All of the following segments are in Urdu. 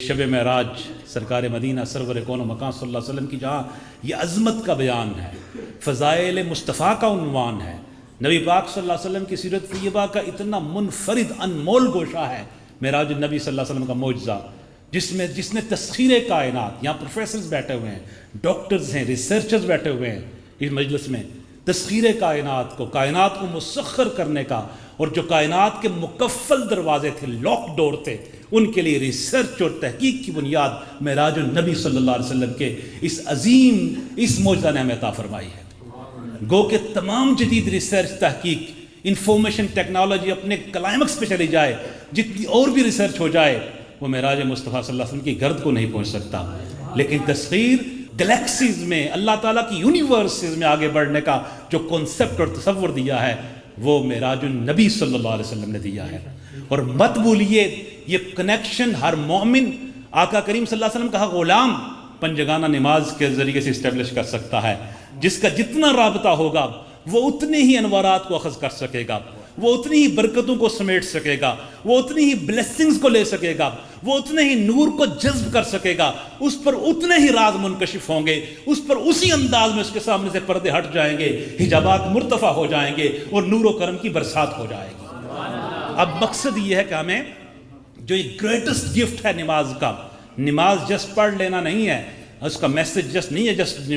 شب معراج سرکار مدینہ سرور کون و مکان صلی اللہ علیہ وسلم کی جہاں یہ عظمت کا بیان ہے، فضائل مصطفیٰ کا عنوان ہے، نبی پاک صلی اللہ علیہ وسلم کی سیرت طیبہ کا اتنا منفرد انمول گوشہ ہے معراج النبی صلی اللہ علیہ وسلم کا معجزہ، جس نے تسخیر کائنات، یہاں پروفیسرز بیٹھے ہوئے ہیں، ڈاکٹرز ہیں، ریسرچرز بیٹھے ہوئے ہیں اس مجلس میں، تسخیر کائنات کو مسخر کرنے کا، اور جو کائنات کے مکفل دروازے تھے، لاک ڈور تھے، ان کے لیے ریسرچ اور تحقیق کی بنیاد معراج النبی صلی اللہ علیہ وسلم کے اس عظیم معجزہ نے ہمیں عطا فرمائی ہے۔ گو کہ تمام جدید ریسرچ تحقیق، انفارمیشن ٹیکنالوجی اپنے کلائمیکس پہ چلی جائے، جتنی اور بھی ریسرچ ہو جائے، وہ معراج مصطفیٰ صلی اللہ علیہ وسلم کی گرد کو نہیں پہنچ سکتا۔ لیکن تسخیر گلیکسیز میں، اللہ تعالیٰ کی یونیورسز میں آگے بڑھنے کا جو کنسپٹ اور تصور دیا ہے، وہ معراج النبی صلی اللہ علیہ وسلم نے دیا ہے۔ اور مت بھولیے یہ کنیکشن ہر مومن آقا کریم صلی اللہ علیہ وسلم کا غلام پنجگانہ نماز کے ذریعے سے اسٹیبلش کر سکتا ہے۔ جس کا جتنا رابطہ ہوگا وہ اتنے ہی انوارات کو اخذ کر سکے گا، وہ اتنی ہی برکتوں کو سمیٹ سکے گا، وہ اتنی ہی بلیسنگز کو لے سکے گا، وہ اتنے ہی نور کو جذب کر سکے گا، اس پر اتنے ہی راز منکشف ہوں گے، اس پر اسی انداز میں اس کے سامنے سے پردے ہٹ جائیں گے، حجابات مرتفع ہو جائیں گے اور نور و کرم کی برسات ہو جائے گی۔ اب مقصد یہ ہے کہ ہمیں جو یہ گریٹسٹ گفٹ ہے نماز کا، نماز جسٹ پڑھ لینا نہیں ہے، اس کا میسج جسٹ نہیں ہے جسٹ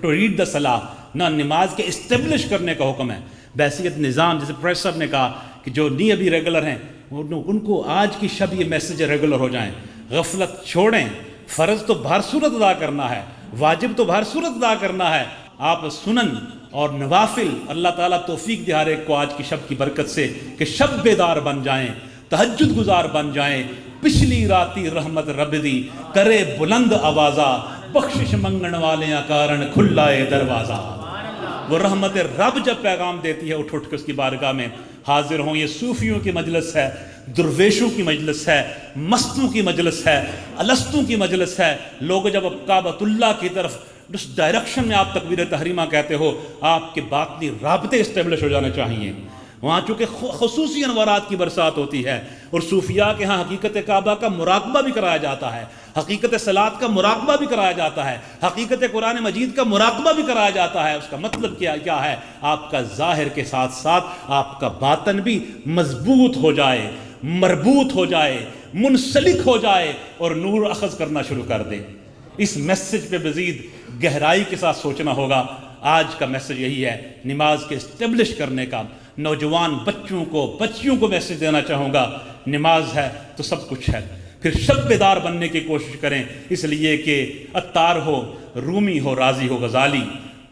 ٹو ریڈ دا صلاح، نہ، نماز کے اسٹیبلش کرنے کا حکم ہے بحیثیت نظام۔ جیسے پروفیسر صاحب نے کہا کہ جو نہیں ابھی ریگولر ہیں ان کو آج کی شب یہ میسج ریگولر ہو جائیں، غفلت چھوڑیں۔ فرض تو بہر صورت ادا کرنا ہے، واجب تو بہر صورت ادا کرنا ہے، آپ سنن اور نوافل اللہ تعالیٰ توفیق دے ہر ایک کو آج کی شب کی برکت سے کہ شب بیدار بن جائیں، تہجد گزار بن جائیں، پچھلی راتی رحمت رب دی کرے بلند آوازہ، بخشش منگن والیاں کارن کھلا اے دروازہ۔ وہ رحمت رب جب پیغام دیتی ہے اٹھ کے اس کی بارگاہ میں حاضر ہوں۔ یہ صوفیوں کی مجلس ہے، درویشوں کی مجلس ہے، مستوں کی مجلس ہے، الستوں کی مجلس ہے۔ لوگ جب کعبۃ اللہ کی طرف اس ڈائریکشن میں آپ تکبیر تحریمہ کہتے ہو، آپ کے باطنی رابطے اسٹیبلش ہو جانے چاہیے۔ وہاں چونکہ خصوصی انوارات کی برسات ہوتی ہے، اور صوفیاء کے ہاں حقیقت کعبہ کا مراقبہ بھی کرایا جاتا ہے، حقیقت صلاۃ کا مراقبہ بھی کرایا جاتا ہے، حقیقت قرآن مجید کا مراقبہ بھی کرایا جاتا ہے۔ اس کا مطلب کیا ہے؟ آپ کا ظاہر کے ساتھ ساتھ آپ کا باطن بھی مضبوط ہو جائے، مربوط ہو جائے، منسلک ہو جائے اور نور اخذ کرنا شروع کر دے۔ اس میسج پہ مزید گہرائی کے ساتھ سوچنا ہوگا۔ آج کا میسج یہی ہے، نماز کے اسٹیبلش کرنے کا۔ نوجوان بچیوں کو میسج دینا چاہوں گا، نماز ہے تو سب کچھ ہے۔ پھر شب بیدار بننے کی کوشش کریں، اس لیے کہ عطار ہو، رومی ہو، رازی ہو، غزالی،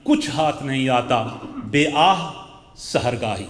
کچھ ہاتھ نہیں آتا بے آہ سحرگاہی۔